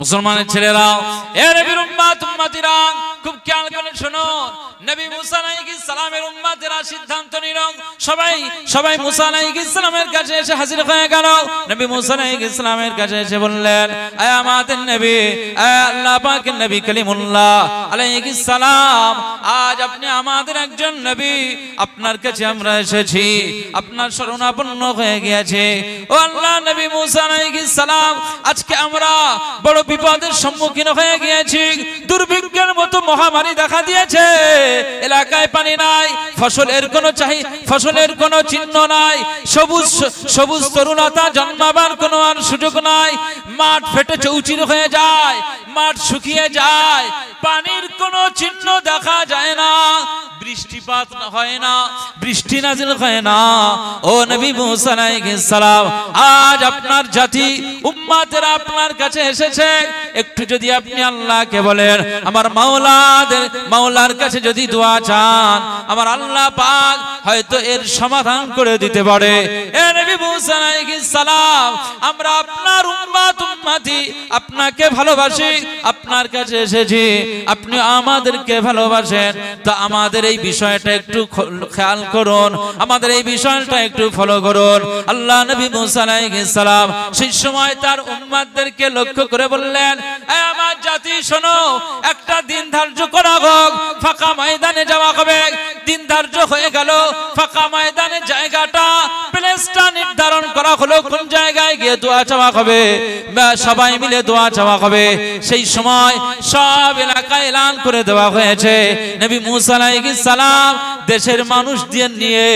মুসলমানের ছেলেরা, এ নবীর উম্মত উম্মতিরা, খুব খেয়াল করে শোনো। নবী মুসা আলাইহিস সালামের উম্মতেরা সিদ্ধান্ত নিল, সবাই মুসা আলাইহিস সালামের কাছে এসে হাজির হয়ে গেল। নবী মুসা আলাইহিস সালামের কাছে এসে বললেন, আয় আমাদের নবী, আয় আল্লাহ পাকের নবী কালিমুল্লাহ আলাইহিস সালাম, আজ আপনি আমাদের একজন নবী, আপনার কাছে আমরা এসেছি, আপনার শরণাপন্ন হয়ে গিয়েছে। ও আল্লাহ নবী মুসা আলাইহিস সালাম, আজকে আমরা বড় বিপদের সম্মুখীন হয়ে গিয়েছি। দুর্ভিক্ষের মতো মহামারী দেখা দিয়েছে, এলাকায় পানি নাই, ফসলের কোনো চিহ্ন নাই, সবুজ তরুণতা জন্মাবার কোনো আর সুযোগ নাই। মাঠ ফেটে চৌচির হয়ে যায়, মাঠ শুকিয়ে যায়, পানির কোনো চিহ্ন দেখা যায় না, বৃষ্টিপাত হয় না, বৃষ্টি নাজিল হয় না। ও নবী মুসা আলাইহিস সালাম, আজ আপনার জাতি উম্মতেরা আপনার কাছে এসেছে, একটু যদি আপনি আল্লাহকে বলেন, আমার মাওলার কাছে যদি দোয়া চান, আমার আল্লাহ পাক হয়তো এর সমাধান করে দিতে পারে। এ নবী মুসা আলাইহিস সালাম, আমরা আপনার উম্মতি, আপনাকে ভালোবাসি, আপনার কাছে এসেছি, আপনি আমাদেরকে ভালোবাসেন, তো আমাদের এই বিষয়টা একটু খেয়াল করুন, আমাদের এই বিষয়টা একটু ফলো করুন। আল্লাহ নবী মুসা আলাইহিস সালাম সেই সময় তার উম্মতদেরকে লক্ষ্য করে বললেন, এই আমার জাতি শোনো, একটা দিন ধার্য করা হোক, ফাঁকা ময়দানে যাওয়া হবে। দিন ধার্য হয়ে গেল, ফাঁকা ময়দানের জায়গাটা, প্লেসটা নির্ধারণ করা হলো, কোন জায়গায় গিয়ে দোয়া চাওয়া হবে, সবাই মিলে দোয়া চাওয়া হবে। সেই সময় সব এলাকায় এলান করে দেওয়া হয়েছে। নবী মুসা আলাইহিস সালাম দেশের মানুষদের নিয়ে,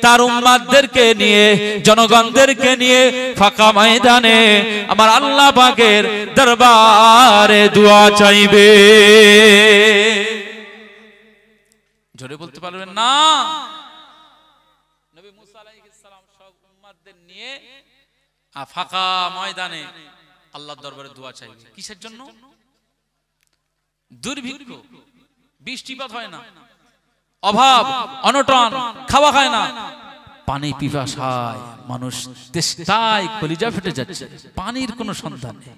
তার উম্মতদেরকে নিয়ে, জনগণদেরকে নিয়ে ফাঁকা ময়দানে আমার আল্লাহ পাকের দরবারে দোয়া চাইবে। জোরে বলতে পারবেন না? নবী মুসা আলাইহিস সালাম সব উম্মতদের নিয়ে ফাঁকা ময়দানে আল্লাহর দরবারে দোয়া চাইবে। কিসের জন্য? দুর্ভিক্ষ, বৃষ্টিপাত হয় না, অভাব অনটন, খাওয়া খায় না, পানি পিপাসায় মানুষ তেষ্টায় কলিজা ফেটে যাচ্ছে, পানির কোনো সন্ধান নেই।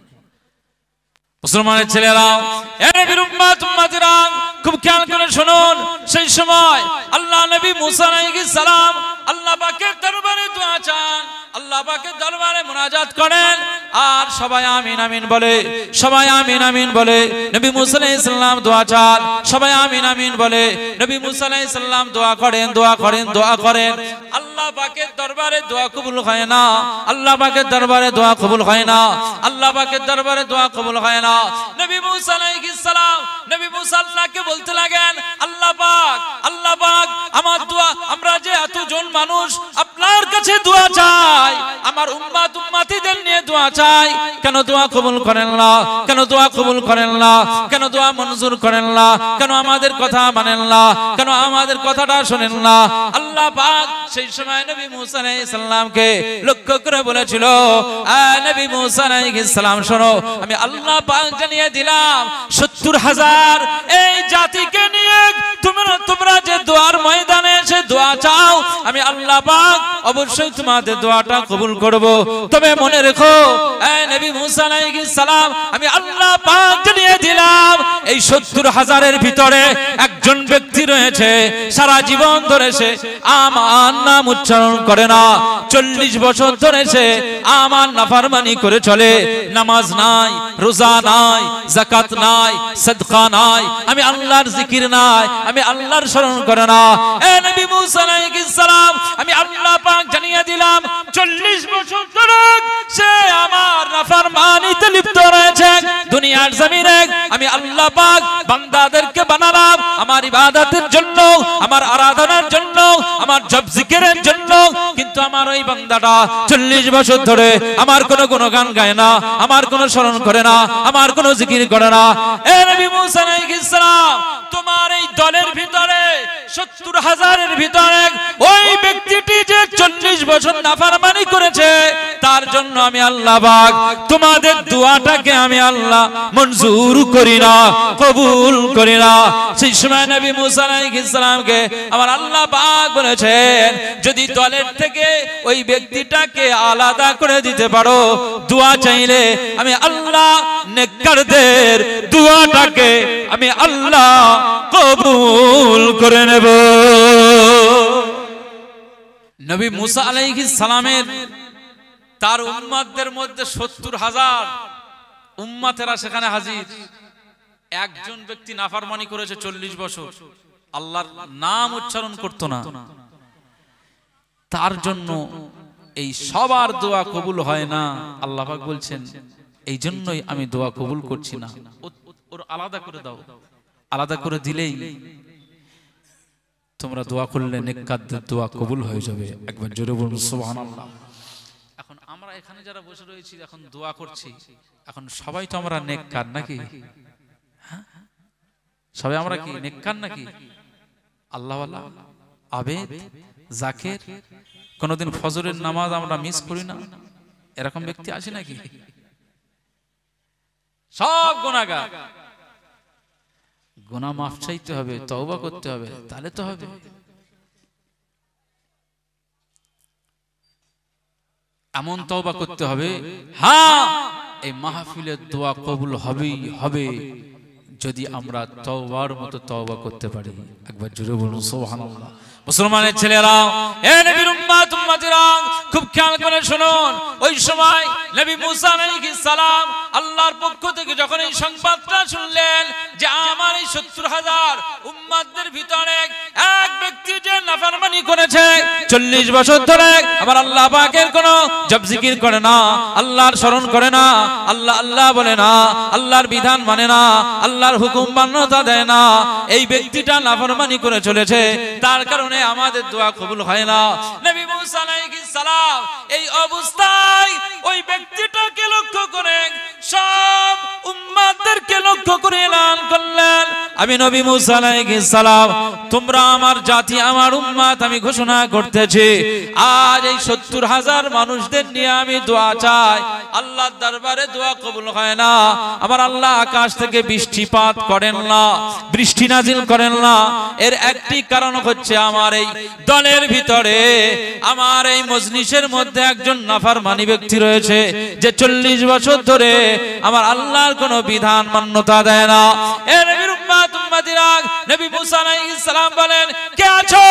মুসলমানের ছেলেরা, এ নবীর উম্মত উম্মতিরা, খুব খেয়াল করে শুনুন। সেই সময় আল্লাহ নবী মুসা আলাইহিস সালাম আল্লাহ পাকের দরবারে দোয়া চান, আল্লাহ পাকের দরবারে মুনাজাত করেন, আর সবাই আমিন আমিন বলে, সবাই আমিন আমিন বলে। নবী মুসা আলাইহিস সালাম দোয়া চান, সবাই আমিন আমিন বলে। নবী মুসা আলাইহিস সালাম দোয়া করেন, দোয়া করেন, দোয়া করেন। আল্লাহ পাকের দরবারে দোয়া কবুল হয় না, আল্লাহ পাকের দরবারে দোয়া কবুল হয় না, আল্লাহ পাকের দরবারে দোয়া কবুল হয় না। নবী মুসা আলাইহিস সালাম, নবী মুসা আল্লাহকে বলতে লাগেন, আল্লাহ পাক, আল্লাহ পাক, আমার দোয়া, আমরা যে এতজন মানুষ আপনার কাছে দোয়া চাই, আমার উম্মত উম্মতিদের নিয়ে দোয়া চাই, কেন দোয়া কবুল করেন না? কেন দোয়া কবুল করেন না? কেন দোয়া মঞ্জুর করেন না? কেন আমাদের কথা মানেন না? কেন আমাদের কথাটা শোনেন না? আল্লাহ পাক সেই সময় নবী মুসা আলাইহিস সালামকে লক্ষ্য করে বলেছিল, নবী মুসা আলাইহিস সালাম শোনো, আমি আল্লাহ পাক জানিয়ে দিলাম ৭০,০০০ এই জাতিকে নিয়ে তোমরা যে দোয়ার ময়দানে এসে দোয়া চাও, আমি আল্লাহ পাক অবশ্যই তোমাদের দোয়াটা কবুল করব। তবে মনে রেখো, নবী মুসা আলাইহিস সালাম, আমি আল্লাহ পাক জানিয়ে দিলাম, এই ৭০,০০০-এর ভিতরে একজন ব্যক্তি রয়েছে, সারা জীবন ধরে সে আমার নাম উচ্চারণ করে না, ৪০ বছর ধরে সে আমার নাফরমানি করে চলে, নামাজ নাই, রোজা নাই, যাকাত নাই, সাদকা নাই, আমি আল্লাহর জিকির নাই, আমি আল্লাহর স্মরণ করে না। এ নবী মুসা আলাইহিস সালাম, আমি আল্লাহ পাক জানিয়ে দিলাম, ৪০ বছর ধরে সে আমার নাফরমানিতে লিপ্ত রয়েছে। দুনিয়ার জমিনে আমি আল্লাহ পাক বান্দাদেরকে বানালাম আমার ইবাদতের জন্য, আমার আরাধনার জন্য, আমার জপ জিকিরের জন্য, কিন্তু আমার ওই বান্দাটা ৪০ বছর ধরে আমার কোনো গুণগান গায় না, আমার কোনো স্মরণ করে না, আমার কোনো জিকির করে না। এ নবী মুসা আলাইহিস সালাম, তোমার এই দলের ভিতরে ৭০,০০০-এর ভিতরে ওই ব্যক্তিটি যে ৪০ বছর নাফরমানি করেছে, তার জন্য আমি আল্লাহ পাক তোমাদের দোয়াটাকে আমি আল্লাহ মঞ্জুর করি না, কবুল করি না। সেই সময় নবী মুসা আলাইহিস সালামকে আমার আল্লাহ পাক বলেছেন, যদি দলের থেকে ওই ব্যক্তিটাকে আলাদা করে দিতে পারো, দোয়া চাইলে আমি আল্লাহ নেককারদের দোয়াটাকে আমি আল্লাহ কবুল করে নেব। নবী মুসা আলাইহিস সালামের তার উম্মতদের মধ্যে 70,000 উম্মতেরা সেখানে হাজির। একজন ব্যক্তি নাফরমানি করেছে 40 বছর, আল্লাহর নাম উচ্চারণ করত না। তার জন্য এই সবার দোয়া কবুল হয় না। আল্লাহ পাক বলছেন, এই জন্যই আমি দোয়া কবুল করছি না, ওর আলাদা করে দাও। আলাদা করে দিলেই তোমরা দোয়া করলে নেককারদের দোয়া কবুল হয়ে যাবে। একবার জোরে বলুন সুবহানাল্লাহ। এখন আমরা এখানে যারা বসে রয়েছি, এখন দোয়া করছি, এখন সবাই তো আমরা নেককার নাকি? সবাই আমরা কি নেককার নাকি? আল্লাহওয়ালা, আবেদ, জাকের, কোনদিন ফজরের নামাজ আমরা মিস করি না, এরকম ব্যক্তি আছে নাকি? সব গুনাহগার। গুনাহ মাফ চাইতে হবে, তওবা করতে হবে, তাহলে তো হবে। এমন তওবা করতে হবে, হ্যাঁ এই মাহফিলের দোয়া কবুল হবেই হবে যদি আমরা তওবার মতো তওবা করতে পারি। একবার জোরে বলুন সুবহানাল্লাহ। মুসলমানের ছেলেরা, এ নবীর উম্মত উম্মতিরা, খুব খেয়াল করে শুনুন। ওই সময় নবী মুসা আলাইহিস সালাম আল্লাহর পক্ষ থেকে যখন এই সংবাদটা শুনলেন যে আমার এই 70,000 উম্মতদের ভিতরে এক ব্যক্তি যে নাফরমানি করেছে 40 বছর ধরে, আমার আল্লাহ পাকের কোনো জপ জিকির করে না, আল্লাহর স্মরণ করে না, আল্লাহ আল্লাহ বলে না, আল্লাহর বিধান মানে না, আল্লাহর হুকুম মান্যতা দেয় না, এই ব্যক্তিটা নাফরমানি করে চলেছে, তার কারণে আমাদের দোয়া কবুল হয় না। নবী মুসা আলাইহিস সালাম এই অবস্থায় ওই ব্যক্তিটাকে লক্ষ্য করে সব উম্মতদেরকে লক্ষ্য করে এলান করলেন, আমি নবী মুসা আলাইহিস সালাম, তোমরা আমার জাতি, আমার উম্মত, আমি ঘোষণা করতেছি, আজ এই 70,000 মানুষদের নিয়ে আমি দোয়া চাই, আল্লাহর দরবারে দোয়া কবুল হয় না। আমার আল্লাহ আকাশ থেকে বৃষ্টিপাত করেন না, বৃষ্টি নাজিল করেন না। এর একটি কারণ হচ্ছে আমার এই দলের ভিতরে, আমার এই মজলিসের মধ্যে একজন নাফরমানি ব্যক্তি রয়েছে যে 40 বছর ধরে আমার আল্লাহর কোনো বিধান মান্যতা দেয় না। এ নবীর উম্মত উম্মতিরা, নবী মুসা আলাইহিস সালাম বলেন, কে আছো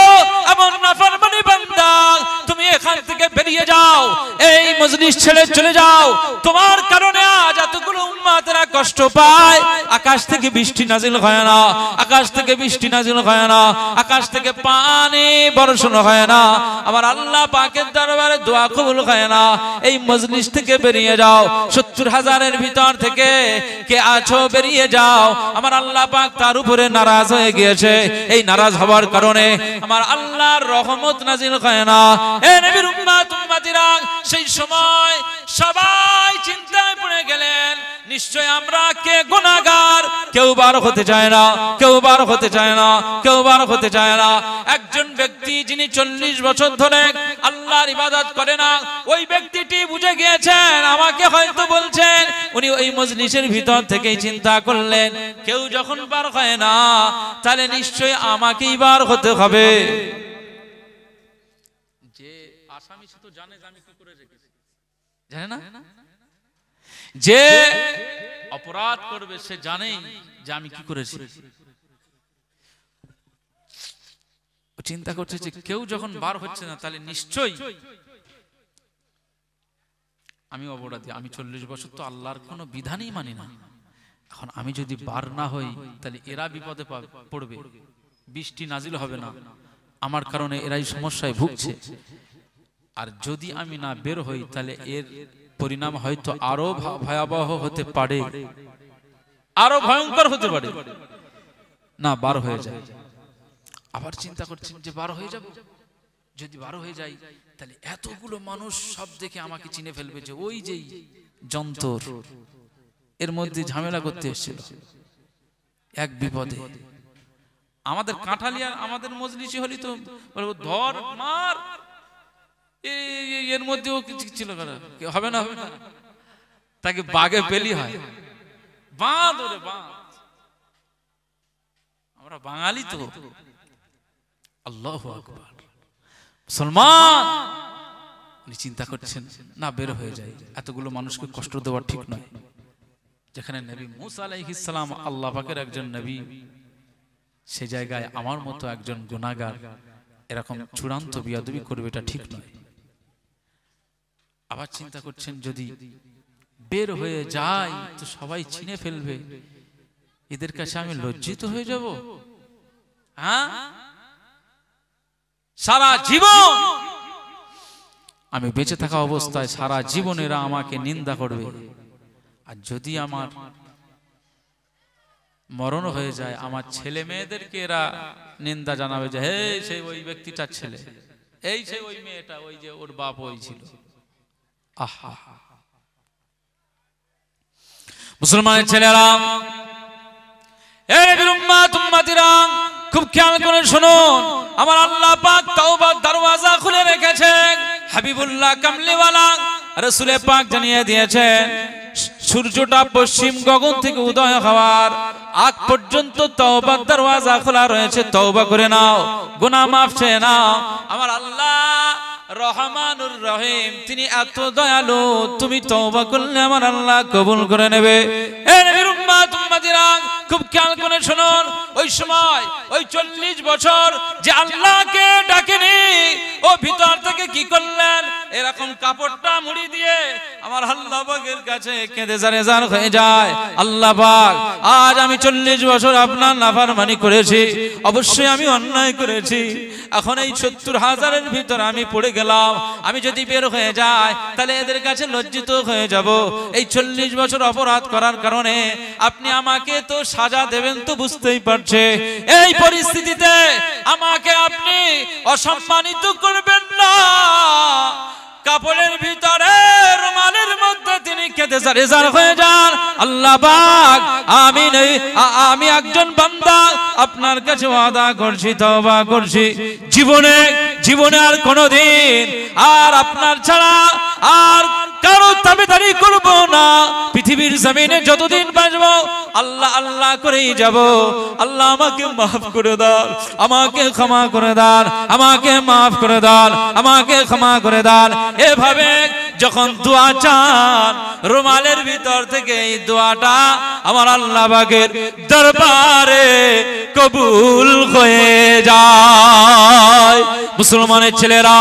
এমন নাফরমানি বান্দা, তুমি এখান থেকে বেরিয়ে যাও, এই মজলিস ছেড়ে চলে যাও, তোমার কারণে আজ এতগুলো উম্মতেরা কষ্ট পায়। আকাশ থেকে বৃষ্টি নাজিল হয় না, আকাশ থেকে বৃষ্টি নাজিল হয় না, আকাশ থেকে পানি বর্ষণ হয় না, আমার আল্লাহ পাকের দরবারে দোয়া কবুল হয় না। এই মজলিস থেকে বেরিয়ে যাও, 70,000-এর ভিতর থেকে কে আছো বেরিয়ে যাও। আমার আল্লাহ পাক তার উপরে নারাজ হয়ে গিয়েছে, এই নারাজ হওয়ার কারণে আমার আল্লাহর রহমত নাজিল হয় না। এ নবীর উম্মত উম্মতিরা, সেই সময় সবাই চিন্তায় পড়ে গেলেন, নিশ্চয় আমরা কে গুনাহগার, কেউ বার হতে চায় না, কেউ বার হতে চায় না, কেউ বার হতে চায় না। একজন ব্যক্তি যিনি 40 বছর ধরে আল্লাহর ইবাদত করে না, ওই ব্যক্তিটি বুঝে গিয়েছেন, আমাকে হয়তো বলছেন। উনি ওই মজলিসের ভিতর থেকেই চিন্তা করলেন, কেউ যখন বার হয় না, তাহলে নিশ্চয় আমাকেই বার হতে হবে। যে আসামি সে তো জানে যে আমি কি করে রেখেছি, জানে না? যে অপরাধ করবে সে জানেই যে আমি কি করেছি। চিন্তা করছে যে কেউ যখন বার হচ্ছে না, তাহলে নিশ্চয়ই আমি অপরাধী। আমি 40 বছর তো আল্লাহর কোনো বিধানই মানি না, এখন আমি যদি বার না হই তাহলে এরা বিপদে পড়বে, বৃষ্টি নাজিল হবে না, আমার কারণে এরাই সমস্যায় ভুগছে। আর যদি আমি না বের হই তাহলে এর পরিণাম হয়তো আরো ভয়াবহ হতে পারে, আরো ভয়ঙ্কর হতে পারে। না, বার হয়ে যায়। আবার চিন্তা করছেন যে বার হয়ে যাব, যদি বার হয়ে যাই তাহলে এতগুলো মানুষ সব দেখে আমাকে চিনে ফেলবে যে ওই যেই যন্ত্র এর মধ্যে ঝামেলা করতে এসেছিল। এক বিপদে আমাদের কাঁঠালিয়া, আমাদের মজলিসি হলি তো ধর মার, এর মধ্যেও কিছু ছিল হবে না হবে না, তাকে বাগে পেলি হয়, বাঁধ ওরে বাঁধ। আমরা বাঙালি তো, আল্লাহু আকবার। মুসলমান উনি চিন্তা করছেন না বের হয়ে যায়, এতগুলো মানুষকে কষ্ট দেওয়া ঠিক নয়। যেখানে নবী মুসা আলাইহিস সালাম আল্লাহ পাকের একজন নবী, সে জায়গায় আমার মতো একজন গুনাহগার এরকম চূড়ান্ত বিয়াদবি করবে, এটা ঠিক নয়। আবার চিন্তা করছেন যদি বের হয়ে যায় তো সবাই চিনে ফেলবে, এদের কাছে আমি লজ্জিত হয়ে যাব। হ্যাঁ, সারা জীবন আমি বেঁচে থাকা অবস্থায় সারা জীবন এরা আমাকে নিন্দা করবে, আর যদি আমার মরণ হয়ে যায় আমার ছেলে মেয়েদেরকে এরা নিন্দা জানাবে যে হে সেই ওই ব্যক্তিটার ছেলে, এই সেই ওই মেয়েটা, ওই যে ওর বাপ ওই ছিল। আহা, মুসলমানের ছেলেরা, এই উম্মাত উম্মতিরা খুব খেয়াল করে শুনুন, আমার আল্লাহ পাক তওবার দরওয়াজা খুলে রেখেছেন। হাবিবুল্লাহ কামলিওয়ালা রাসূল পাক জানিয়ে দিয়েছেন সূর্যটা পশ্চিম গগন থেকে উদয় হওয়ার আগ পর্যন্ত তওবার দরওয়াজা খোলা রয়েছে, তওবা করে নাও, গুনাহ মাফ চেয়ে নাও। আমার আল্লাহ রহমানুর রহিম, তিনি এত দয়ালু, তুমি তওবা করলে আমার আল্লাহ কবুল করে নেবে। এ নবীর উম্মত উম্মতিরা খুব খেয়াল করে শুনুন, ওই সময় ওই 40 বছর যে আল্লাহকে ডাকেনি, ও ভিতর থেকে কি করলেন, এরকম কাপড়টা মুড়ি দিয়ে আমার আল্লাহ পাকের কাছে কেঁদে জারেজার হয়ে যায়। আল্লাহ পাক, আজ আমি 40 বছর আপনার নাফরমানি করেছি, অবশ্যই আমি অন্যায় করেছি, এখন এই 70,000-এর ভিতর আমি পড়ে গেলাম, আমি যদি বের হয়ে যাই তাহলে এদের কাছে লজ্জিত হয়ে যাব। এই 40 বছর অপরাধ করার কারণে আপনি আমাকে তো সাজা দেবেন তো বুঝতেই পারছে, এই পরিস্থিতিতে আমাকে আপনি অসম্মানিত করবেন না। কাপড়ের ভিতরে রুমালের মধ্যে তিনি কেঁদে জারেজার হয়ে যান। আল্লাহ পাক, আমি একজন বান্দা আপনার কাছে ওয়াদা করছি, তওবা করছি, জীবনে আর কোনোদিন আর আপনার ছাড়া আর কারো তাবেদারি করব না। পৃথিবীর জমিনে যতদিন বাঁচবো আল্লাহ আল্লাহ করেই যাব। আল্লাহ আমাকে মাফ করে দাও, আমাকে ক্ষমা করে দাও, আমাকে মাফ করে দাও, আমাকে ক্ষমা করে দাও। এভাবে যখন দোয়া চান, রুমালের ভিতর থেকে এই দোয়াটা আমার আল্লাহ পাকের দরবারে কবুল হয়ে যায়। মুসলমানের ছেলেরা,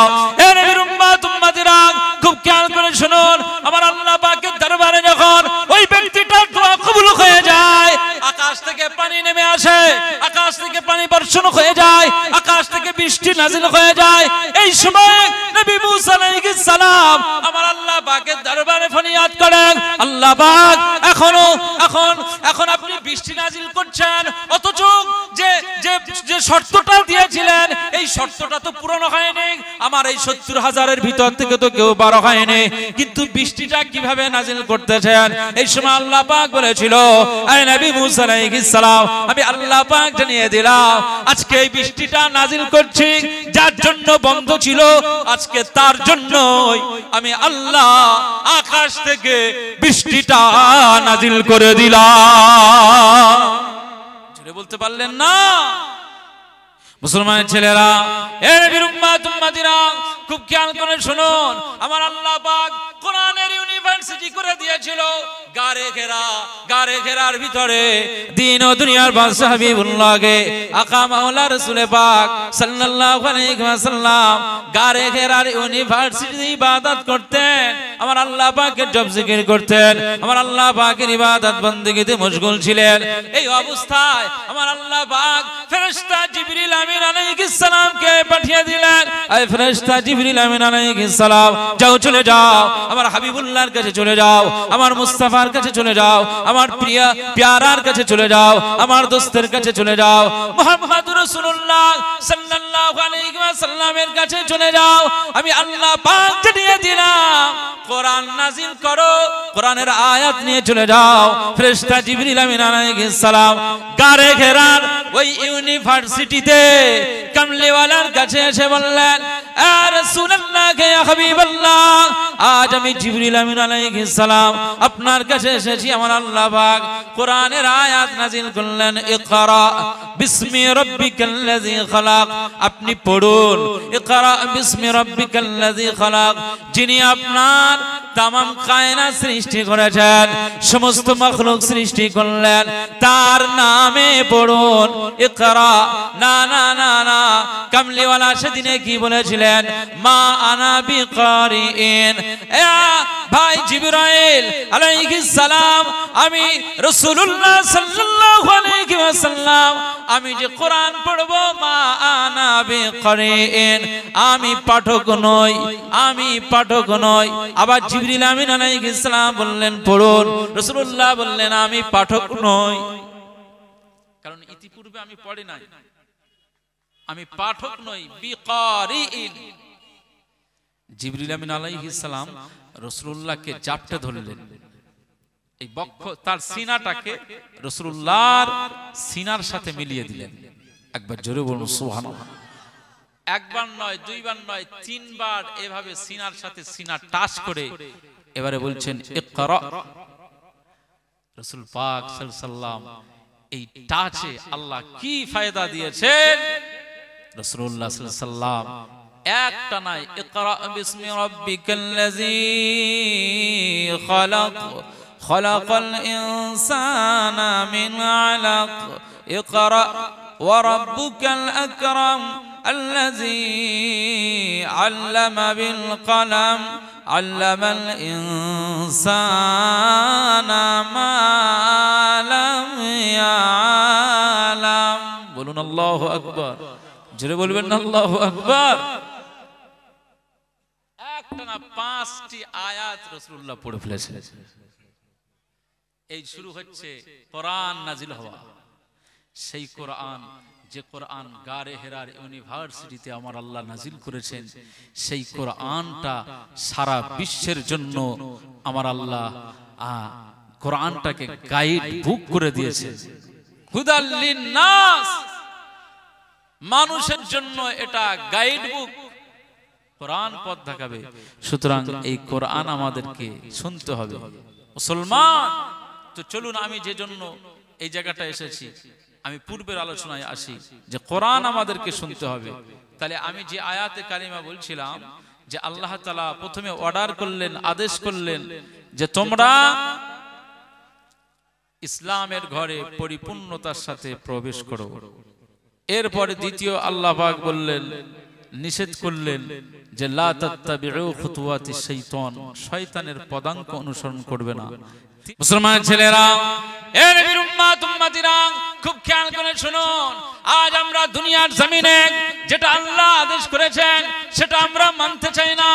এ নবীর উম্মত উম্মতিরা খুব খেয়াল করে শুনুন, আমার আল্লাহ পাকের দরবারে যখন ওই ব্যক্তিটার দোয়া কবুল হয়ে যায়, আকাশ থেকে পানি নেমে আসে, আকাশ থেকে পানি বর্ষণ হয়ে যায়, আকাশ থেকে বৃষ্টি নাজিল হয়ে যায়। এই সময় নবী মুসা আলাইহিস সালাম আমার আল্লাহ পাকের দরবারে ফরিয়াদ করেন, আল্লাহ পাক, এখন আপনি বৃষ্টি নাজিল করছেন, অথচ যে শর্তটা দিয়েছিলেন এই শর্তটা তো পূরণ হয়নি, আমার এই 70,000-এর ভিতর থেকে তো কেউ বার হয়নি, কিন্তু বৃষ্টিটা কিভাবে নাজিল করতেছেন? এই সময় আল্লাহ পাক বলেছিল, হে নবী মুসা আলাইহিস সালাম, আমি আল্লাহ পাক জানিয়ে দিলাম আজকে এই বৃষ্টিটা নাজিল করছি, যার জন্য বন্ধ ছিল আজকে তার জন্যই আমি আল্লাহ আকাশ থেকে বৃষ্টিটা নাজিল করে দিলাম। জোরে বলতে পারলেন না? মুসলমানের ছেলেরা, এ নবীর উম্মত উম্মতিরা খুব খেয়াল করে শুনুন, আমার আল্লাহ পাক কোরআনের ইউনিভার্সিটি করে দিয়েছিল গারে ঘেরার ভিতরে দিন ও দুনিয়ার বাদশা হাবিবুল্লাহকে আকা মাওলা রাসূল পাক সাল্লাল্লাহু আলাইহি ওয়াসাল্লাম গারে ঘেরার ইউনিভার্সিটি ইবাদত করতেন, আমার আল্লাহ পাকের জপ জিকির করতেন, আমার আল্লাহ পাকের ইবাদত বندگিতে মশগুল ছিলেন। এই অবস্থায় আমার আল্লাহ পাক ফেরেশতা জিবরিল আমিন আলাইহিস সালামকে পাঠিয়ে দিলেন, এই ফেরেশতা জিবরিল আমিন আলাইহিস সালাম, যাও চলে যাও আমার হাবিবুল্লাহর কাছে চলে যাও, আমার মুস্তাফার কাছে চলে যাও, আমার প্রিয় প্যারার কাছে চলে যাও, আমার দোস্তের কাছে চলে যাও, মুহাম্মদুর রাসূলুল্লাহ সাল্লাল্লাহু আলাইহি ওয়াসাল্লামের কাছে চলে যাও। আমি আল্লাহ পাক জানিয়ে দিলাম কোরআন নাজিল করো, কোরআনের আয়াত নিয়ে চলে যাও। ফেরেশতা জিবরিল আমিন আলাইহিস সালাম গারে ঘেরার ওই ইউনিভার্সিটিতে কামলিওয়ালার কাছে এসে বললেন, ইয়া রাসূলুল্লাহ ইয়া হাবিবাল্লাহ, আজ আমি জিবরিল আমিন আলাইহিস সালাম আপনার কাছে এসেছি। আমার আল্লাহ পাক কোরআনের আয়াত নাযিল করলেন, ইকরা বিসমি রাব্বিকাল্লাযী খালাক। আপনি পড়ুন, ইকরা বিসমি রাব্বিকাল্লাযী খালাক, যিনি আপনার তামাম কায়নাত সৃষ্টি করেছেন, সমস্ত মাখলুক সৃষ্টি করলেন, তার নামে পড়ুন ইকরা। না না না না, কামলিওয়ালা সেদিনে কি বলেছিলেন, মা আনা বিকারিইন। ভাই জিবরাইল আলাইহিস সালাম, আমি রাসূলুল্লাহ সাল্লাল্লাহু আলাইহি ওয়াসাল্লাম, আমি যে কোরআন পড়ব, মা আনা বিকারিইন, আমি পাঠক নই, আমি পাঠক নই। আবার জিবরিল আমিন আলাইহিস সালাম বললেন পড়ুন, রাসূলুল্লাহ বললেন আমি পাঠক নই, কারণ ইতিপূর্বে আমি পড়ি নাই, আমি পাঠক নই, বিকারিইন। জিবরিল আমিন আলাইহিস সালাম রাসূলুল্লাহকে জাপটে ধরলেন, এই বক্ষ তার সিনাটাকে রাসূলুল্লাহর সিনার সাথে মিলিয়ে দিলেন। একবার জোরে বলুন সুবহানাল্লাহ। একবার নয়, দুইবার নয়, তিনবার এভাবে সিনার সাথে সিনা টাচ করে এবারে বলছেন ইকরা। রাসূল পাক সাল্লাল্লাহু আলাইহি ওয়াসাল্লাম এই টাচে আল্লাহ কি ফায়দা দিয়েছেন, রাসূলুল্লাহ সাল্লাল্লাহু আলাইহি ওয়াসাল্লাম একটা নাই, ইকরা বিসমি রাব্বিকাল্লাযী খালাক, খালাকাল ইনসানা মিন আলাক, ইকরা ওয়া রাব্বুকাল আকরাম আল্লাযী আল্লামা বিল কলম, আল্লামাল ইনসানা মা লাম ইয়ালাম। বলুন আল্লাহু আকবার, জোরে বলবেন না আল্লাহু আকবার। একটা না, 5টি আয়াত রাসূলুল্লাহ পড়ে ফেলেছিলেন। এই শুরু হচ্ছে কোরআন নাজিল হওয়া, সেই কোরআন যে কোরআন গারে হেরার ইউনিভার্সিটিতে আমার আল্লাহ নাজিল করেছেন, সেই কোরআনটা সারা বিশ্বের জন্য আমার আল্লাহ কোরআনটাকে গাইড বুক করে দিয়েছে, হুদাল লিন্নাস, মানুষের জন্য এটা গাইড বুক, কোরআন পথ দেখাবে। সুতরাং এই কোরআন আমাদেরকে শুনতে হবে মুসলমান। তো চলুন, আমি যে জন্য এই জায়গাটা এসেছি, আমি পূর্বের আলোচনায় আসি যে কোরআন আমাদেরকে শুনতে হবে। তাহলে আমি যে আয়াতে কারিমা বলছিলাম যে আল্লাহ তাআলা প্রথমে অর্ডার করলেন, আদেশ করলেন যে তোমরা ইসলামের ঘরে পরিপূর্ণতার সাথে প্রবেশ করো। এরপরে দ্বিতীয় আল্লাহ পাক বললেন, নিষেধ করলেন যে লা তাত্তাবিউ খুতুওয়াতিশ শাইতান, শয়তানের পদাঙ্ক অনুসরণ করবে না। মুসলমান ছেলেরা, এ নবীর উম্মত উম্মতিরা, খুব খেয়াল করে শুনুন। আজ আমরা দুনিয়ার জমিনে যেটা আল্লাহ আদেশ করেছেন সেটা আমরা মানতে চাই না,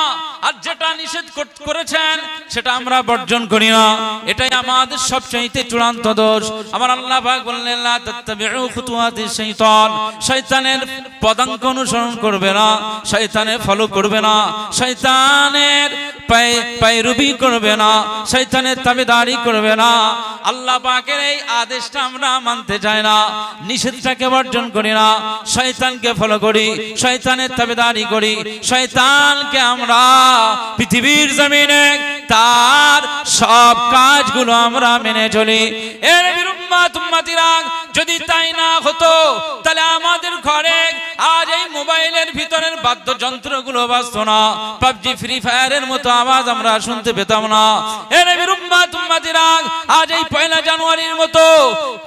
আর যেটা নিষেধ করেছেন সেটা আমরা বর্জন করি না। এটাই আমাদের সবচেয়ে চূড়ান্ত দোষ। আমার আল্লাহ পাক বললেন লা তাত্তাবিউ খুতুওয়াতিশ শাইতান, শয়তানের পদাঙ্ক অনুসরণ করবে না, শয়তানের ফলো করবে না, শয়তানের পায়রুবি করবে না, শয়তানের তাবেদারি করবে না। আল্লাহ পাকের এই আদেশটা আমরা মানতে চাই না, নিষেধটাকে বর্জন করি না, শয়তানকে ফলো করি, শয়তানের তাবেদারি করি, শয়তানকে আমরা পৃথিবীর জমিনে তার সব কাজগুলো আমরা মেনে চলি। এর উম্মত উম্মতিরা, যদি তাই না হতো তাহলে আমাদের ঘরে আজ এই মোবাইলের ভিতরের বাদ্যযন্ত্রগুলো বাজতো না, পাবজি ফ্রি ফায়ারের মতো আওয়াজ আমরা শুনতে পেতাম না। এ নবীর উম্মত উম্মতিরা, আজ এই 1 জানুয়ারির মতো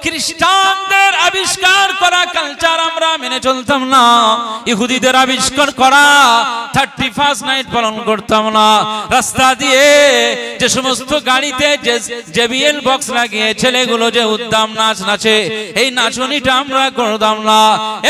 খ্রিস্টানদের আবিষ্কার করা কালচার আমরা মেনে চলতাম না, ইহুদিদের আবিষ্কার করা 31st নাইট পালন করতাম না। রাস্তা দিয়ে যে সমস্ত গাড়িতে জেবিএল বক্স লাগিয়ে ছেলেগুলো যে উদ্দাম নাচ নাচে, এই নাচনিটা আমরা করতাম না।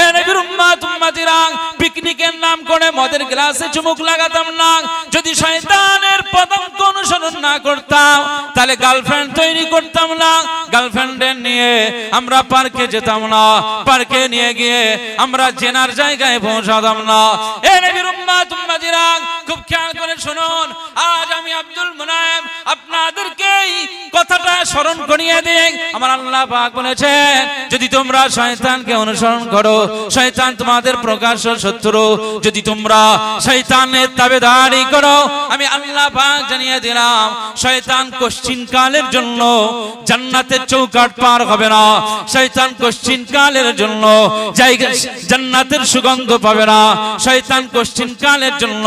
এ নবীর উম্মত উম্মতিরা, পিকনিকের নাম করে মদের গ্লাসে চুমুক লাগাতাম না। যদি শয়তানের পদাঙ্ক অনুসরণ না করতাম তাহলে গার্লফ্রেন্ড তৈরি করতাম না, গার্লফ্রেন্ডের নিয়ে আমরা পার্কে যেতাম না, পার্কে নিয়ে গিয়ে আমরা জেনার জায়গায় পৌঁছাতাম না। এ নবীর উম্মত উম্মতিরা, খুব খেয়াল করে শুনুন। আজ আমি আব্দুল মুনায়েম আপনার আপনাদেরকে এই কথাটা স্মরণ করিয়ে দেই। আমার আল্লাহ পাক বলেছেন, যদি তোমরা শয়তানকে অনুসরণ করো, শয়তান তোমাদের প্রকাশ্য শত্রু। যদি তোমরা শয়তানের তাবেদারি করো, আমি আল্লাহ পাক জানিয়ে দিলাম, শয়তান কোশ্চিন কালের জন্য জান্নাতের চৌকাঠ পার হবে না। শয়তান কোশ্চিন কালের জন্য জান্নাতের সুগন্ধ পাবে না। শয়তান কোশ্চিন কালের জন্য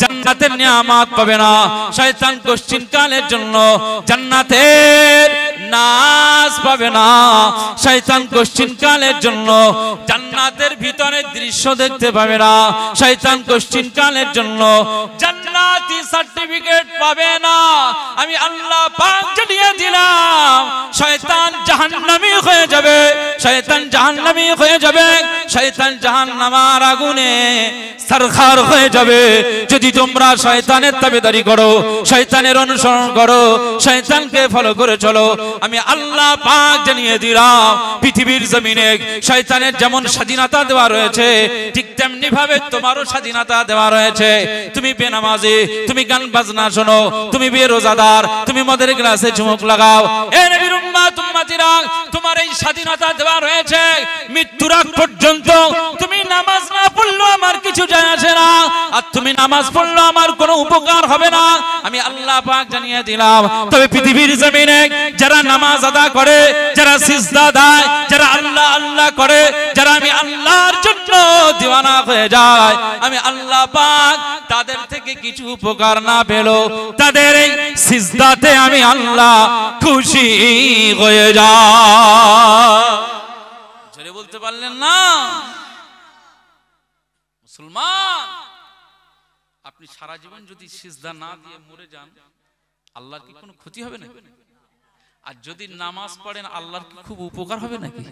জান্নাতের নিয়ামত পাবে না। শয়তান কোশ্চিন কালের জন্য জান্নাতের নাজ পাবে না। শয়তান কোশ্চিন কালের জন্য জান্নাতের ভিতরে দৃশ্য দেখতে পাবে না। শয়তান কোশ্চিন কালের জন্য জান্নাতি সার্টিফিকেট পাবে না। আমি আল্লাহ পাক জানিয়ে দিলাম, শয়তান জাহান্নামী হয়ে যাবে। শয়তান জাহান্নামী হয়ে যাবে। শয়তান জাহান্নামের আগুনে সরখার হয়ে যাবে। যদি তোমরা শয়তানের তাবেদারি করো, শয়তানের অনুসরণ করো, শয়তানকে ফলো করে চলো, আমি আল্লাহ পাক জানিয়ে দিলাম, পৃথিবীর জমিনে শয়তানের যেমন স্বাধীনতা দেওয়া রয়েছে, ঠিক তেমনি ভাবে তোমারও স্বাধীনতা দেওয়া রয়েছে। তুমি বেনামাজি, তুমি গান বাজনা শোনো, তুমি বেরোজাদার, তুমি মদের গ্লাসে চুমুক লাগাও, এ নবীর উম্মত উম্মতিরা, তোমার এই স্বাধীনতা দেওয়া রয়েছে। মৃত্যুর আগ পর্যন্ত তুমি নামাজ না পড়লো আমার কিছু যায় আসে না, আর তুমি নামাজ পড়লো আমার কোনো উপকার হবে না। আমি আল্লাহ পাক জানিয়ে দিলাম, তবে পৃথিবীর জমিনে যারা নামাজ আদা করে, যারা সিজদা দেয়, যারা আল্লাহ আল্লাহ করে, যারা আমি আল্লাহর জন্য দিওয়ানা হয়ে যায়, আমি আল্লাহ পাক তাদের থেকে কিছু উপকার না পেলো, তাদের এই সিজদাতে আমি আল্লাহ খুশি হয়ে যায়। জোরে বলতে পারলেন না? মুসলমান, আপনি সারা জীবন যদি সিজদা না দিয়ে মরে যান, আল্লাহর কি কোনো ক্ষতি হবে না? আর যদি নামাজ পড়েন, আল্লাহর কি খুব উপকার হবে নাকি?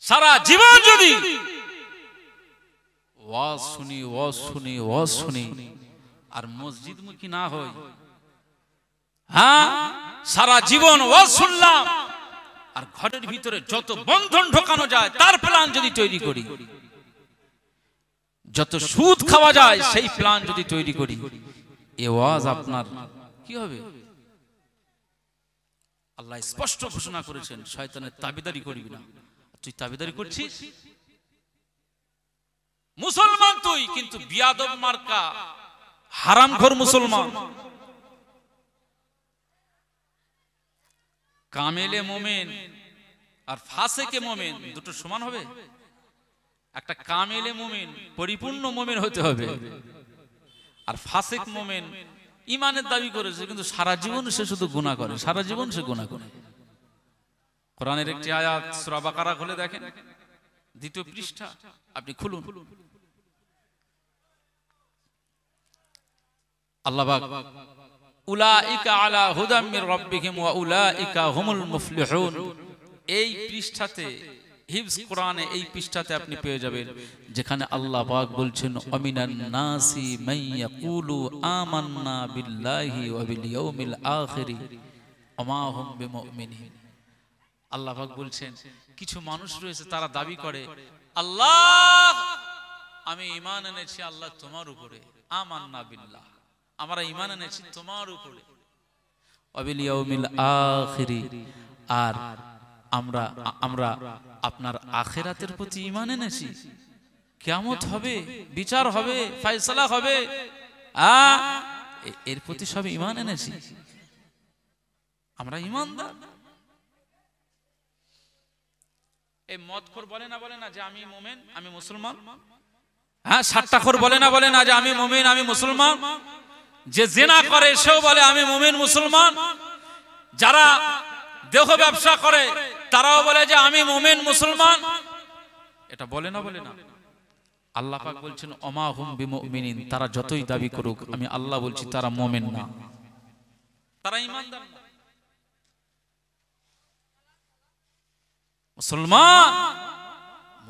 সারা জীবন যদি ওয়াজ শুনি ওয়াজ শুনি ওয়াজ শুনি আর মসজিদ মুখী না হই, হ্যাঁ সারা জীবন ওয়াজ শুনলাম আর ঘরের ভিতরে যত বন্ধন ঢোকানো যায় তার প্ল্যান যদি তৈরি করি, যত সুদ খাওয়া যায় সেই প্ল্যান যদি তৈরি করি, এ ওয়াজ আপনার কি হবে? আল্লাহ স্পষ্ট ঘোষণা করেছেন, শয়তানের তাবেদারি করবি না। তুই তাবেদারি করছিস, মুসলমান তুই, কিন্তু বিয়াদব মার্কা হারামখোর মুসলমান। কামেলে মোমেন আর ফাসেকে মোমেন দুটো সমান হবে? একটা কামেলে মোমেন পরিপূর্ণ মোমেন হতে হবে, আর ফাসেক মোমেন ইমানের দাবি করেছে কিন্তু সারা জীবন সে শুধু গুনাহ করে, সারা জীবন সে গুনাহ করে। কোরআনের একটি আয়াত সূরা বাকারা খুলে দেখেন, 2 পৃষ্ঠা আপনি খুলুন। আল্লাহ পাক উলাইকা আলা হুদাম মির রাব্বিহিম ওয়া উলাইকা হুমুল মুফলিহুন, এই পৃষ্ঠাতে হিফজ কোরআনে এই পৃষ্ঠাতে আপনি পেয়ে যাবেন যেখানে আল্লাহ পাক বলছেন, আমিনান নাসি মান ইয়াকুলু আমান্না বিল্লাহি ওয়া বিল ইয়াউমিল আখির ওয়া মা হুম বিমুমিনিন। আল্লাহ পাক বলছেন, কিছু মানুষ রয়েছে তারা দাবি করে, আল্লাহ আমি ঈমান এনেছি আল্লাহ তোমার উপরে, আমান্না বিল্লাহ, আমরা ঈমান এনেছি তোমার উপরে, ওয়া বিল ইয়াউমিল আখির, আর আমরা আপনার আখিরাতের প্রতি ঈমান এনেছি, কিয়ামত হবে, বিচার হবে, ফয়সালা হবে, এর প্রতি সব ঈমান এনেছি, আমরা ঈমানদার। এই মদখোর বলে না যে আমি মুমিন আমি মুসলমান, হ্যাঁ সাট্টাখোর বলে না যে আমি মুমিন আমি মুসলমান, যে জিনা করে সেও বলে আমি মুমিন মুসলমান, যারা দেহ ব্যবসা করে তারাও বলে যে আমি মুমিন মুসলমান, এটা বলে না? আল্লাহ পাক বলছেন ওমা হুম বিমুমিনিন, তারা যতই দাবি করুক আমি আল্লাহ বলছি তারা মুমিন না, তারা ঈমানদার না।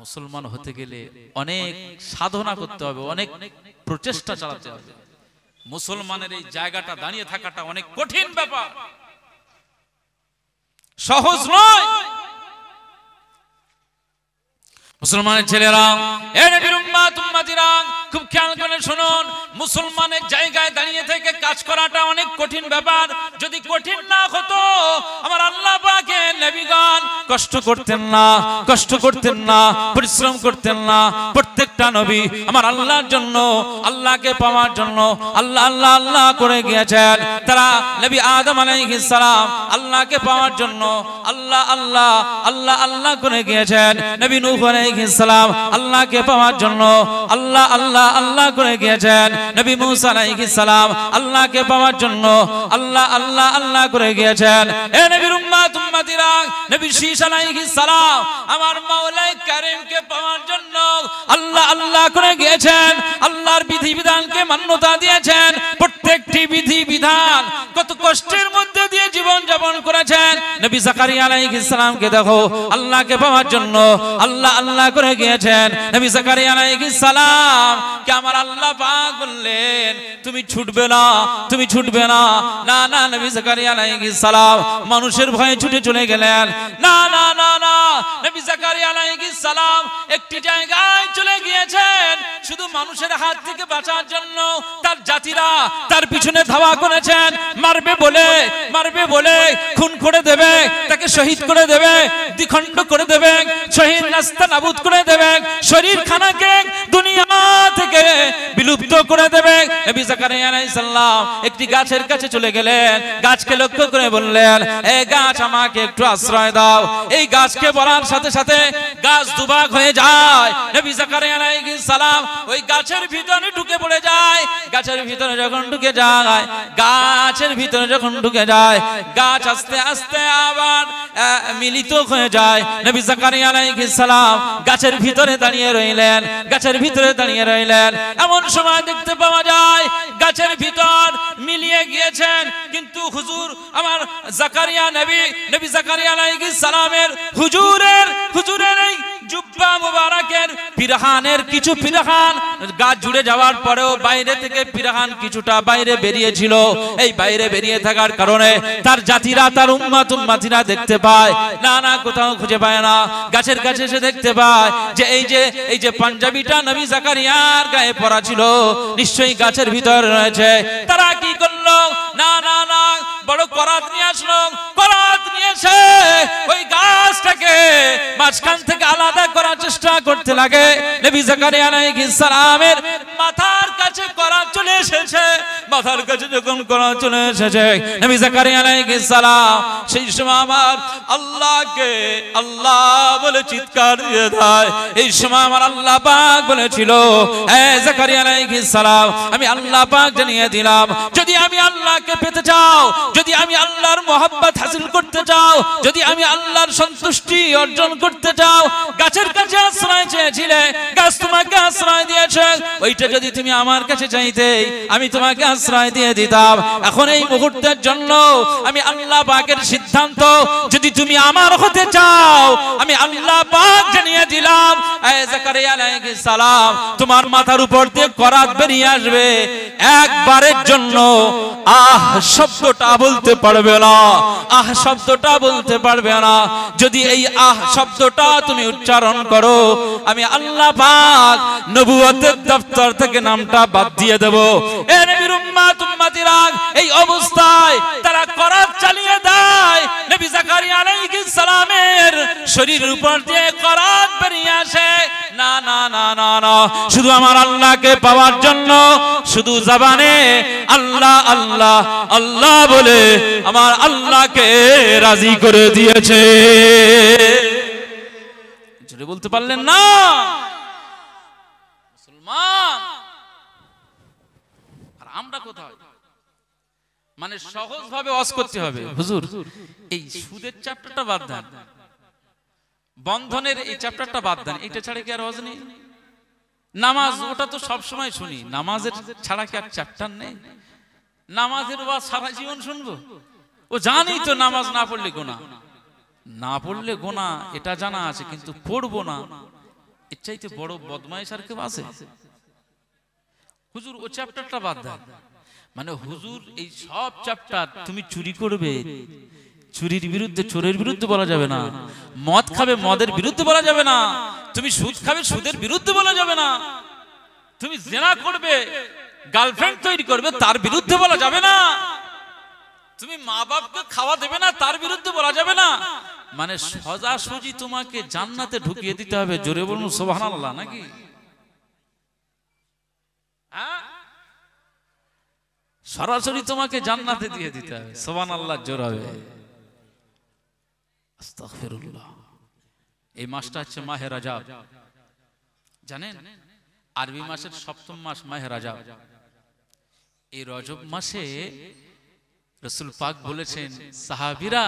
মুসলমান হতে গেলে অনেক সাধনা করতে হবে, অনেক প্রচেষ্টা চালাতে হবে। মুসলমানের এই জায়গাটা দাঁড়িয়ে থাকাটা অনেক কঠিন ব্যাপার, সহজ নয়। মুসলমানের ছেলেরা, এ নবীর উম্মত উম্মতিরা, খুব খেয়াল করে শুনুন, মুসলমানের জায়গায় দাঁড়িয়ে থেকে কাজ করাটা অনেক কঠিন ব্যাপার। যদি কঠিন না হতো আমার আল্লাহ পাকের নবীগণ কষ্ট করতেন না, কষ্ট করতেন না, পরিশ্রম করতেন না। প্রত্যেকটা নবী আমার আল্লাহর জন্য, আল্লাহকে পাওয়ার জন্য আল্লাহ আল্লাহ আল্লাহ করে গিয়েছেন। তারা নবী আদম আলাইহিস সালাম আল্লাহকে পাওয়ার জন্য আল্লাহ আল্লাহ আল্লাহ আল্লাহ করে গিয়েছেন। নবী নূহ আলাইহিস সালাম আল্লাহকে পাওয়ার জন্য আল্লাহ আল্লাহ আল্লাহ করে গিয়েছেন। নবী মূসা আলাইহিস সালাম আল্লাহকে পাওয়ার জন্য আল্লাহ আল্লাহ আল্লাহ করে গিয়েছেন। এ নবীর উম্মত উম্মতিরা, নবী শীশ আলাইহিস সালাম আমার মাওলাই কারীমকে পাওয়ার জন্য আল্লাহ আল্লাহ করে গিয়েছেন। আল্লাহর বিধিবিধানকে মান্যতা দিয়েছেন। প্রত্যেকটি বিধিবিধান কত কষ্টের মধ্যে দিয়ে জীবন যাপন করেছেন। নবী জাকারিয়া আলাইহিস সালামকে দেখো আল্লাহকে পাওয়ার জন্য আল্লাহ আল্লাহ করে গিয়েছেন। নবী জাকারিয়া আলাইহিস সালাম কে আমার আল্লাহ পাক বললেন তুমি ছুটবে না, তুমি ছুটবে না। না না, নবী জাকারিয়া আলাইহিস সালাম মানুষের ভয়ে ছুটে চলে গেলেন। না না না না, নবী জাকারিয়া আলাইহিস সালাম একটি জায়গায় চলে গিয়েছেন শুধু মানুষের হাত থেকে বাঁচার জন্য। তার জাতিরা তার পিছনে ধাওয়া করেছেন, মারবে বলে, মারবে বলে, খুন করে দেবে, তাকে শহীদ করে দেবে, দ্বিখণ্ড করে দেবে, শহীদ রাস্তা নাবুদ করে দেবে, শরীর খানাকে দুনিয়া থেকে বিলুপ্ত করে দেবে। নবী জাকারিয়া আলাইহিস সালাম একটি গাছের কাছে চলে গেলেন। গাছকে লক্ষ্য করে বললেন, এই গাছ আমাকে একটু আশ্রয় দাও। এই গাছকে বলার সাথে সাথে গাছ দুভাগ হয়ে যায়। নবী জাকারিয়া আলাইহিস সালাম ওই গাছের ভিতরে ঢুকে পড়ে যায়। গাছের ভিতরে যখন ঢুকে যায়, গাছের ভিতরে যখন ঢুকে যায়, গাছ আস্তে আস্তে আবার মিলিত হয়ে যায়। নবী জাকারিয়া আলাইহিস সালাম গাছের ভিতরে দাঁড়িয়ে রইলেন, গাছের ভিতরে দাঁড়িয়ে রইলেন। এমন সময় দেখতে পাওয়া যায় গাছের ভিতর মিলিয়ে গিয়েছেন, কিন্তু হুজুর আমার জাকারিয়া নবী জাকারিয়া আলাইহিস সালামের হুজুরের এই জুব্বা মুবারকের পিরাহানের কিছু পিরাহান গাছ জুড়ে যাওয়ার পরেও বাইরে থেকে পিরাহান কিছুটা বাইরে বেরিয়েছিল। এই বাইরে বেরিয়ে থাকার কারণে তার জাতিরা, তার উম্মত উম্মতিরা দেখতে পায়, না না কোথাও খুঁজে পায় না। গাছের কাছে এসে দেখতে পায় যে এই যে পাঞ্জাবিটা নবী জাকারিয়ার গায়ে পরা ছিল নিশ্চয়ই গাছের ভিতর রয়েছে। তারা কি করলো? না না না, বড় করাত নিয়ে আসলো। করাত নিয়ে এসে ওই গাছটাকে মাঝখান থেকে আলাদা করার চেষ্টা করতে লাগে। নবী জাকারিয়া আলাইহিস সালামের মাথার কাছে করাত চলে এসেছে। মাথার কাছে যখন করাত চলে এসেছে, নবী জাকারিয়া আলাইহিস সালাম সেই সময় আমার আল্লাহকে আল্লাহ বলে চিৎকার দিয়ে দেয়। এই সময় আমার আল্লাহ পাক বলেছিল, হে জাকারিয়া আলাইহিস সালাম, আমি আল্লাহ পাক জানিয়ে দিলাম, যদি আমি আল্লাহকে পেতে চাও, যদি আমি আল্লাহর মহব্বত হাসিল করতে চাও, যদি আমি আল্লাহর সন্তুষ্টি অর্জন করতে চাও, গাছের কাছে আশ্রয় চেয়েছিলে, গাছ তোমাকে আশ্রয় দিয়েছে, ওইটা যদি তুমি আমার কাছে চাইতে আমি তোমাকে আশ্রয় দিয়ে দিতাম। এখন এই মুহূর্তের জন্য আমি আল্লাহ পাকের সিদ্ধান্ত, যদি তুমি আমার হতে চাও আমি আল্লাহ পাক জানিয়ে দিলাম, হে জাকারিয়া আলাইহিস সালাম, তোমার মাথার উপর দিয়ে করাত বেরিয়ে আসবে। একবারের জন্য আহ শব্দটা বলতে পারবে না, আহ শব্দটা বলতে পারবে না। যদি এই আহ শব্দটা তুমি উচ্চারণ করো, আমি আল্লাহ পাক নবুয়তের দপ্তর থেকে নামটা বাদ দিয়ে দেব। এ নবীর উম্মত উম্মতিরা, এই অবস্থায় তারা করাত চালিয়ে দেয়। নবী জাকারিয়া আলাইহিস সালামের শরীরের উপর দিয়ে করাত বেরিয়ে আসে। না না না না না, শুধু আমার আল্লাহকে পাওয়ার জন্য শুধু জবানে আল্লাহ আল্লাহ আল্লাহ বলে আমার আল্লাহকে রাজি করে দিয়েছে। জোরে বলতে পারলেন না? মুসলমান আর আমরা কোথায়? মানে সহজ ভাবে ওয়াজ করতে হবে। হুজুর এই সুদের চ্যাপ্টারটা বাদ দেন, বন্ধনের এই চ্যাপ্টারটা বাদ দেন, এটা ছাড়া কি আর ওয়াজ নেই? নামাজ ওটা তো সব সময় শুনি, নামাজের ছাড়া কি আর চ্যাপ্টার নেই? নামাজের ওয়াজ সারা জীবন শুনবো? ও জানি তো নামাজ না পড়লে গুনাহ, না পড়লে গুনাহ এটা জানা আছে, কিন্তু পড়বো না এর চাইতে বড় বদমাইশ আর কেউ আছে? হুজুর ও চ্যাপ্টারটা বাদ দেন। মানে হুজুর এই সব চ্যাপ্টার, তুমি চুরি করবে চুরির বিরুদ্ধে, চোরের বিরুদ্ধে বলা যাবে না, মদ খাবে মদের বিরুদ্ধে বলা যাবে না, তুমি সুদ খাবে, সুদের বিরুদ্ধে বলা যাবে না। তুমি জেনা করবে, গার্লফ্রেন্ড তৈরি করবে, তার বিরুদ্ধে বলা যাবে না। তুমি মা বাপকে খাওয়া দেবে না, তার বিরুদ্ধে বলা যাবে না। মানে সোজাসুজি তোমাকে জান্নাতে ঢুকিয়ে দিতে হবে। জোরে বলুন সুবহানাল্লাহ নাকি? সরাসরি তোমাকে জান্নাতে দিয়ে দিতে হবে। সুবহানাল্লাহ জোর হবে। আস্তাগফিরুল্লাহ। এই মাসটা হচ্ছে মাহে রজব, জানেন? আরবি মাসের ৭ম মাস মাহে রজব। এই রজব মাসে রাসূল পাক বলেছেন, সাহাবীরা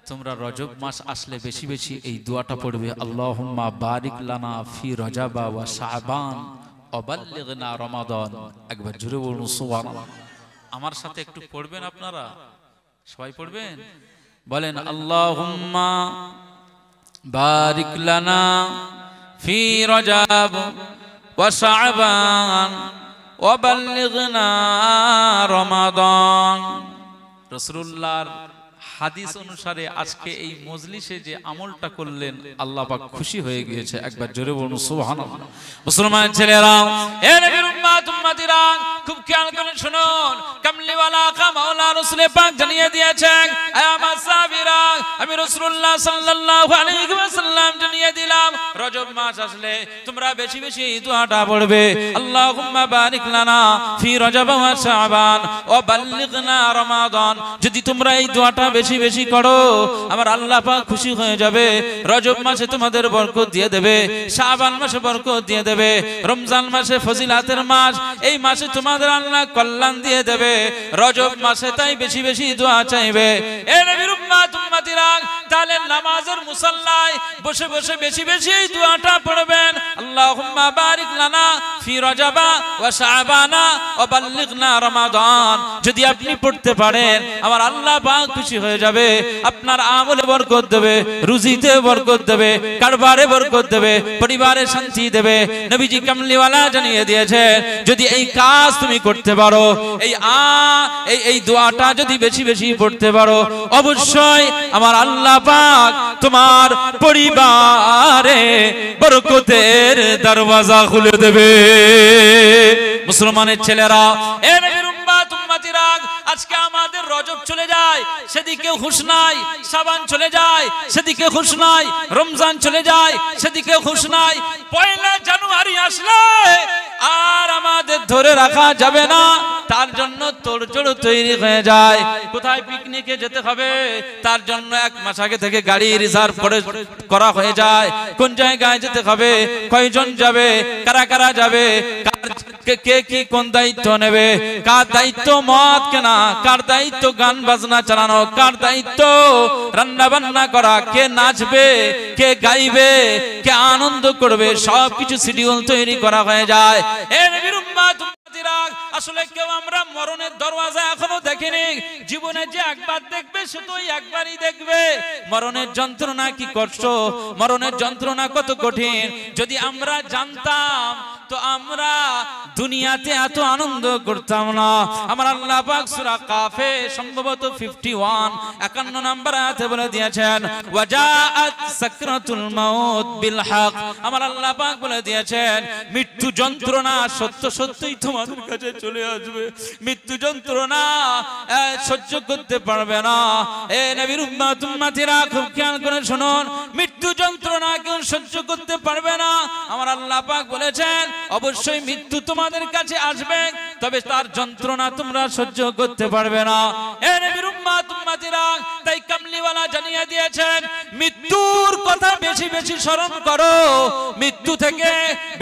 তোমরা রজব মাস আসলে বেশি বেশি এই দোয়াটা পড়বে, আল্লাহুম্মা বারিক লানা ফি রজবা ওয়া শাবান ওয়া বাল্লিগনা রমাদান। একবার জোরে বলুন সুবহানাল্লাহ। আমার সাথে একটু পড়বেন আপনারা, সবাই পড়বেন। বলেন, আল্লাহুম্মা বারিক লানা ফি রজব ওয়া শাবান ওয়া বাল্লিগনা রমাদান। রাসূলুল্লাহর হাদিস অনুসারে আজকে এই মজলিসে যে আমলটা করলেন, আল্লাহ পাক খুশি হয়ে গিয়েছে। একবার জোরে বলুন সুবহানাল্লাহ। মুসলমান ছেলেরা, এ নবীর উম্মত উম্মতিরা, খুব খেয়াল করে শুনুন। কামলিওয়ালা কা মাওলা রাসূল পাক জানিয়ে দিয়েছেন, এ আমার সাহাবীরা, আমি রাসূলুল্লাহ সাল্লাল্লাহু আলাইহি ওয়াসাল্লাম জানিয়ে দিলাম, রজব মাস আসলে তোমরা বেশি বেশি এই দোয়াটা পড়বে, আল্লাহুম্মা বারিক লানা ফি রজব ওয়া শাবান ওয়া বাল্লিগনা রমাদান। যদি তোমরা এই দোয়াটা বেশি বেশি করো, আমার আল্লাহ পাক খুশি হয়ে যাবে। রজব মাসে তোমাদের বরকত দিয়ে দেবে, শাবান মাসে বরকত দিয়ে দেবে, রমজান মাসে ফজিলাতের মাস, এই মাসে তোমাদের আল্লাহ কল্যাণ দিয়ে দেবে। রজব মাসে তাই বেশি বেশি দোয়া চাইবে। এ নবীর উম্মত উম্মতিরা, তাহলে নামাজের মুসাল্লায় বসে বসে বেশি বেশি এই দোয়াটা পড়বেন, আল্লাহুম্মা বারিক লানা ফি রজবা ওয়া শাবানা ওয়া বাল্লিগনা রমাদান। যদি আপনি পড়তে পারেন, আমার আল্লাহ পাক খুশি হয়ে যাবে। আপনার আমলে বরকত দেবে, রুজিতে বরকত দেবে, কারবারে বরকত দেবে, পরিবারে শান্তি দেবে। নবীজি কামলিওয়ালা জানিয়ে দিয়েছেন, যদি এই কাজ তুমি করতে পারো, এই দোয়াটা যদি বেশি বেশি পড়তে পারো, অবশ্যই আমার আল্লাহ পাক তোমার পরিবারে বরকতের দরওয়াজা খুলে দেবে। মুসলমানের ছেলেরা, এ নবীর উম্মত উম্মতিরা, আজকে আমাদের রজব চলে যায়, সেদিকে হুঁশ নাই। শাবান চলে যায়, সেদিকে হুঁশ নাই। রমজান চলে যায়, সেদিকে হুঁশ নাই। পয়লা জানুয়ারি আসলে আর আমাদের ধরে রাখা যাবে না, তার জন্য তোড়জোড় তৈরি হয়ে যায়। কোথায় পিকনিকে যেতে হবে, তার জন্য এক মাস আগে থেকে গাড়ি রিজার্ভ করা হয়ে যায়। কোন জায়গায় যেতে হবে, কয়জন যাবে, কারা কারা যাবে, কে কি কোন দায়িত্ব নেবে, কার দায়িত্ব মদ কেনা, কার দায়িত্ব গান বাজনা চালানো, কার দায়িত্ব রান্না বান্না করা, কে নাচবে, কে গাইবে, কে আনন্দ করবে, সবকিছু শিডিউল তৈরি করা হয়ে যায়। এ নবীর উম্মত উম্মতিরা, আসলে কেউ আমরা মরণের দরওয়াজা এখনো দেখিনি। জীবনে যে একবার দেখবে, সে তো একবারই দেখবে। মরণের যন্ত্রণা কি কষ্ট, মরণের যন্ত্রণা কত কঠিন, যদি আমরা জানতাম তো আমরা দুনিয়াতে এত আনন্দ করতাম না। আমার আল্লাহ পাক সূরা কাফে সম্ভবত 51 নম্বর আয়াতে বলে দিয়েছেন, ওয়াজাআত সাকরাতুল মাউত বিল হক। আমার আল্লাহ পাক বলে দিয়েছেন, মৃত্যু যন্ত্রণা সত্য সত্যই তোমাদের কাছে চলে আসবে। মৃত্যু যন্ত্রণা সহ্য করতে পারবে না। এ নবীর উম্মত উম্মতিরা, খুব খেয়াল করে শুনুন, মৃত্যু যন্ত্রণা কেউ সহ্য করতে পারবে না। আমার আল্লাহ পাক বলেছেন, অবশ্যই মৃত্যু তোমাদের কাছে আসবে, তবে তার যন্ত্রণা তোমরা সহ্য করতে পারবে না। এ নবীর উম্মত উম্মতিরা, তাই কামলিওয়ালা জানিয়ে দিয়েছেন, মৃত্যুর কথা বেশি বেশি স্মরণ করো। মৃত্যু থেকে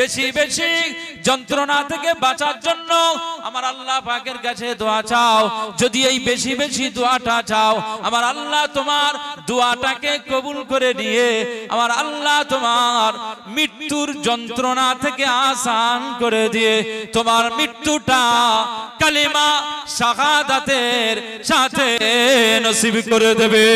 বেশি বেশি যন্ত্রণা থেকে বাঁচার জন্য আমার আল্লাহ পাকের কাছে দোয়া চাও। যদি এই বেশি বেশি দোয়াটা চাও, আমার আল্লাহ তোমার দোয়াটাকে কবুল করে নিয়ে আমার আল্লাহ তোমার মৃত্যুর যন্ত্রণা থেকে আসান করে দিয়ে তোমার মৃত্যুটা কালিমা শাহাদাতের সাথে নসিব করে দেবে।